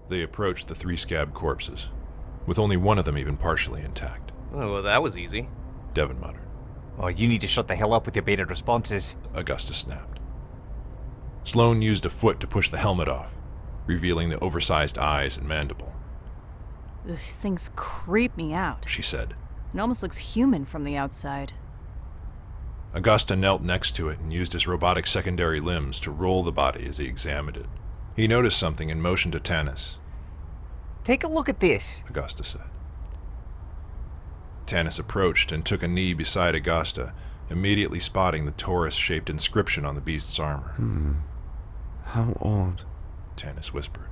They approached the 3 scab corpses, with only one of them even partially intact. Oh, well, that was easy. Devon muttered. Oh, you need to shut the hell up with your beta responses. Augusta snapped. Sloane used a foot to push the helmet off, revealing the oversized eyes and mandible. These things creep me out. She said. It almost looks human from the outside. Augusta knelt next to it and used his robotic secondary limbs to roll the body as he examined it. He noticed something and motioned to Tanis. Take a look at this, Augusta said. Tanis approached and took a knee beside Augusta, immediately spotting the Torus-shaped inscription on the beast's armor. How odd, Tanis whispered.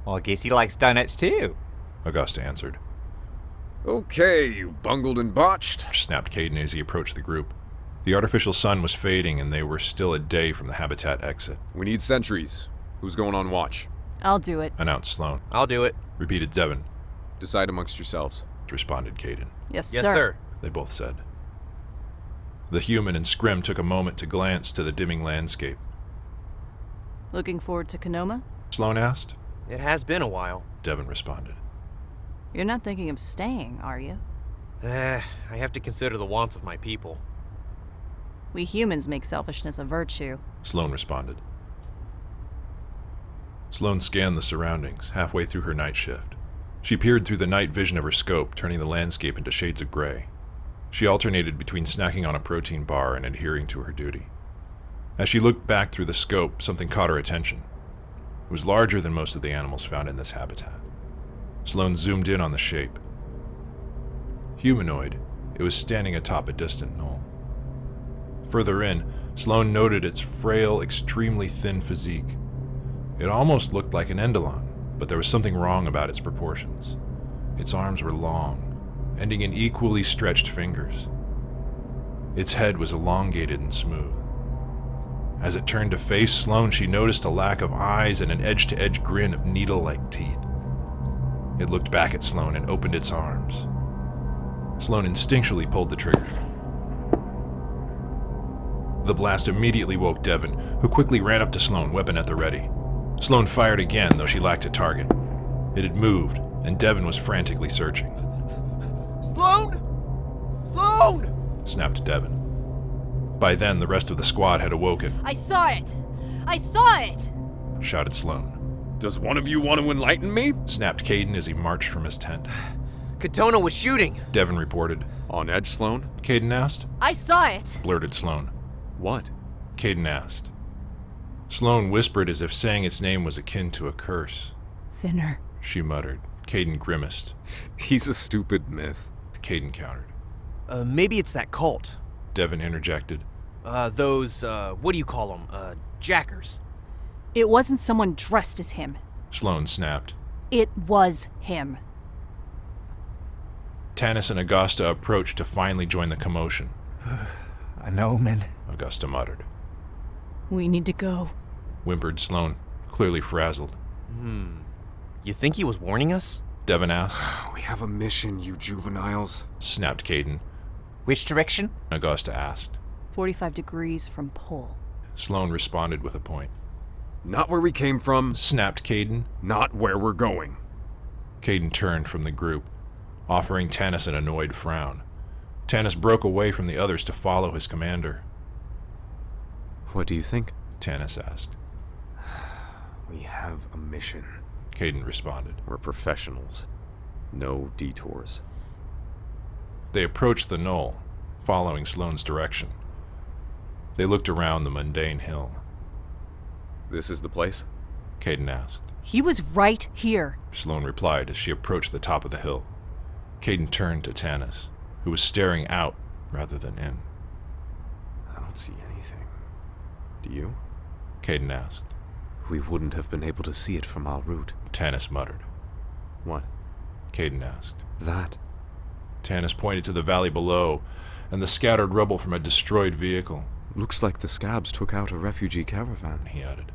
Well, I guess he likes donuts too. Augusta answered. Okay, you bungled and botched, Snapped Caden as he approached the group. The artificial sun was fading and they were still a day from the habitat exit. We need sentries. Who's going on watch? I'll do it. Announced Sloane. I'll do it. Repeated Devon. Decide amongst yourselves. Responded Caden. Yes, Yes, sir. They both said. The human and Scrim took a moment to glance to the dimming landscape. Looking forward to Konoma? Sloane asked. It has been a while. Devon responded. You're not thinking of staying, are you? I have to consider the wants of my people. We humans make selfishness a virtue. Sloane responded. Sloane scanned the surroundings, halfway through her night shift. She peered through the night vision of her scope, turning the landscape into shades of gray. She alternated between snacking on a protein bar and adhering to her duty. As she looked back through the scope, something caught her attention. It was larger than most of the animals found in this habitat. Sloane zoomed in on the shape. Humanoid, it was standing atop a distant knoll. Further in, Sloane noted its frail, extremely thin physique. It almost looked like an Endolon, but there was something wrong about its proportions. Its arms were long, ending in equally stretched fingers. Its head was elongated and smooth. As it turned to face Sloane, she noticed a lack of eyes and an edge-to-edge grin of needle-like teeth. It looked back at Sloane and opened its arms. Sloane instinctually pulled the trigger. The blast immediately woke Devon, who quickly ran up to Sloane, weapon at the ready. Sloane fired again, though she lacked a target. It had moved, and Devon was frantically searching. Sloane! Sloane! Snapped Devon. By then, the rest of the squad had awoken. I saw it! I saw it! Shouted Sloane. Does one of you want to enlighten me? Snapped Caden as he marched from his tent. Katona was shooting. Devon reported. On edge, Sloane? Caden asked. I saw it! Blurted Sloane. What? Caden asked. Sloane whispered as if saying its name was akin to a curse. Thinner. She muttered. Caden grimaced. He's a stupid myth. Caden countered. Maybe it's that cult. Devon interjected. Those, what do you call them? Jackers. It wasn't someone dressed as him. Sloane snapped. It was him. Tanis and Augusta approached to finally join the commotion. An omen. Augusta muttered. We need to go. Whimpered Sloane, clearly frazzled. You think he was warning us? Devon asked. We have a mission, you juveniles. Snapped Caden. Which direction? Augusta asked. 45 degrees from pole. Sloane responded with a point. Not where we came from, Snapped Caden. not where we're going. Caden turned from the group, offering Tanis an annoyed frown. Tanis broke away from the others to follow his commander. What do you think? Tanis asked. We have a mission. Caden responded. We're professionals. No detours. They approached the knoll, following Sloane's direction. They looked around the mundane hill. This is the place? Caden asked. He was right here. Sloane replied as she approached the top of the hill. Caden turned to Tanis, who was staring out rather than in. I don't see anything. Do you? Caden asked. We wouldn't have been able to see it from our route. Tanis muttered. What? Caden asked. That. Tanis pointed to the valley below and the scattered rubble from a destroyed vehicle. Looks like the scabs took out a refugee caravan, He added.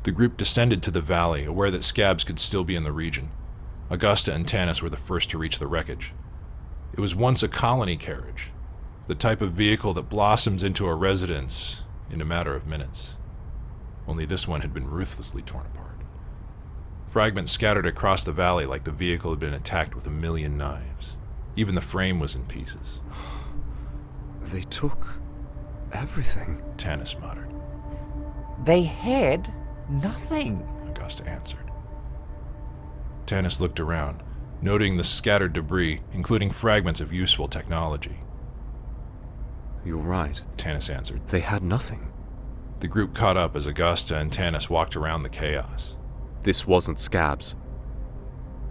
The group descended to the valley, aware that scabs could still be in the region. Augusta and Tanis were the first to reach the wreckage. It was once a colony carriage, the type of vehicle that blossoms into a residence in a matter of minutes. Only this one had been ruthlessly torn apart. Fragments scattered across the valley like the vehicle had been attacked with 1,000,000 knives. Even the frame was in pieces. They took everything. Tanis muttered. They had nothing. Augusta answered. Tanis looked around, noting the scattered debris, including fragments of useful technology. You're right. Tanis answered. They had nothing. The group caught up as Augusta and Tanis walked around the chaos. This wasn't scabs.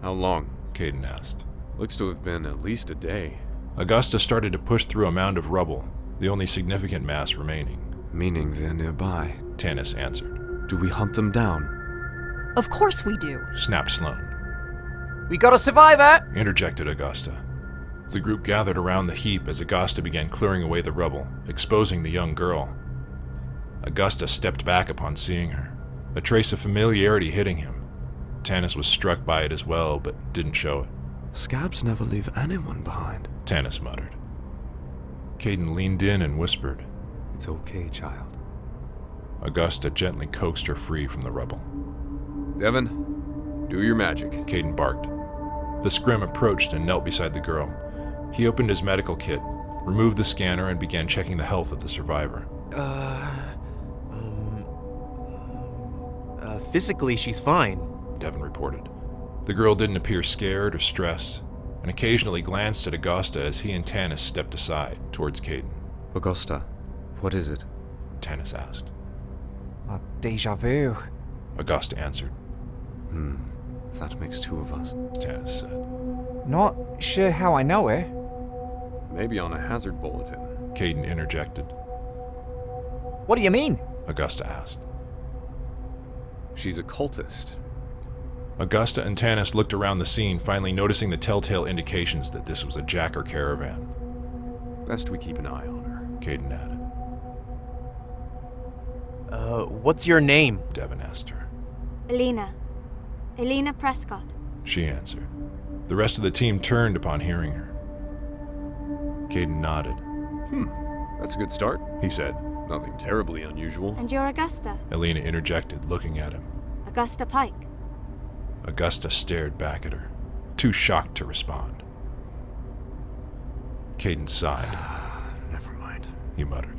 How long? Caden asked. Looks to have been at least a day. Augusta started to push through a mound of rubble, the only significant mass remaining. Meaning they're nearby. Tanis answered. Do we hunt them down? Of course we do. Snapped Sloane. We got a survivor! Interjected Augusta. The group gathered around the heap as Augusta began clearing away the rubble, exposing the young girl. Augusta stepped back upon seeing her, a trace of familiarity hitting him. Tanis was struck by it as well, but didn't show it. Scabs never leave anyone behind. Tanis muttered. Caden leaned in and whispered. It's okay, child. Augusta gently coaxed her free from the rubble. Devin, do your magic. Caden barked. The scrim approached and knelt beside the girl. He opened his medical kit, removed the scanner, and began checking the health of the survivor. Physically, she's fine. Devin reported. The girl didn't appear scared or stressed, and occasionally glanced at Augusta as he and Tanis stepped aside towards Caden. Augusta, what is it? Tanis asked. A deja vu. Augusta answered. That makes two of us. Tanis said. Not sure how I know her. Maybe on a hazard bulletin. Caden interjected. What do you mean? Augusta asked. She's a cultist. Augusta and Tanis looked around the scene, finally noticing the telltale indications that this was a jacker caravan. Best we keep an eye on her. Caden added. What's your name? Devin asked her. Elena Prescott. She answered. The rest of the team turned upon hearing her. Caden nodded. That's a good start, He said. Nothing terribly unusual. And you're Augusta. Elena interjected, looking at him. Augusta Pike. Augusta stared back at her, too shocked to respond. Caden sighed. Never mind. He muttered.